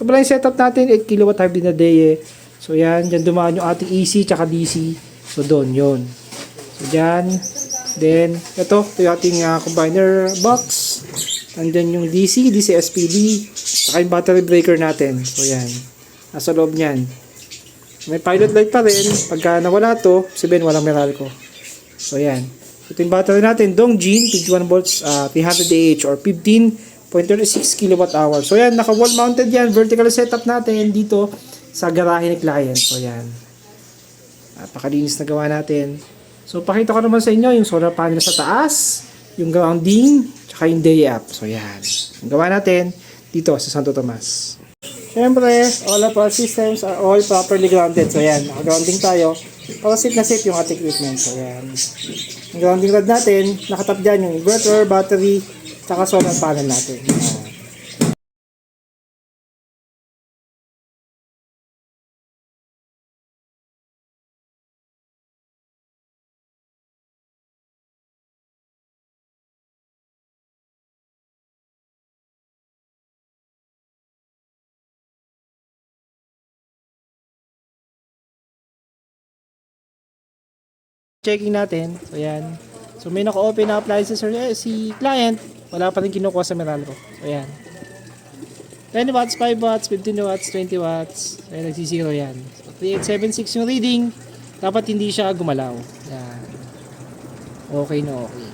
Ito pala yung setup natin, 8 kilowatt hybrid na day. So yan, dyan dumaan yung ating AC tsaka DC. So doon, yun. So dyan, then ito yung ating combiner box. Andyan yung DC SPD, tsaka yung battery breaker natin. So yan, nasa loob nyan. May pilot light pa rin. Pagka nawala to, sabihin walang Meralco. So yan. Ito yung battery natin, Dongjin, 51 volts, 300 AH or 15.36 kilowatt hour. So yan, naka wall mounted yan. Vertical setup natin dito sa garahe ni client. So yan. Napakalinis na gawa natin. So pakita ko naman sa inyo yung solar panel sa taas, yung grounding, tsaka yung day app. So yan. Yung gawa natin dito sa Santo Tomas. Siyempre, all of our systems are all properly grounded. So yan, naka-grounding tayo. Para safe na safe yung ating equipment. So yan. Yung grounding rod natin, nakatap dyan yung inverter, battery, tsaka solar panel natin. Checking natin. So yan. So may naka-open na appliances si client, wala pa rin kinukuha sa Meralco. So yan. 10 watts, 5 watts, 15 watts, 20 watts. Ayan, nagsisiro yan. So 3876 yung reading. Dapat hindi siya gumalaw. Yan. Okay na okay.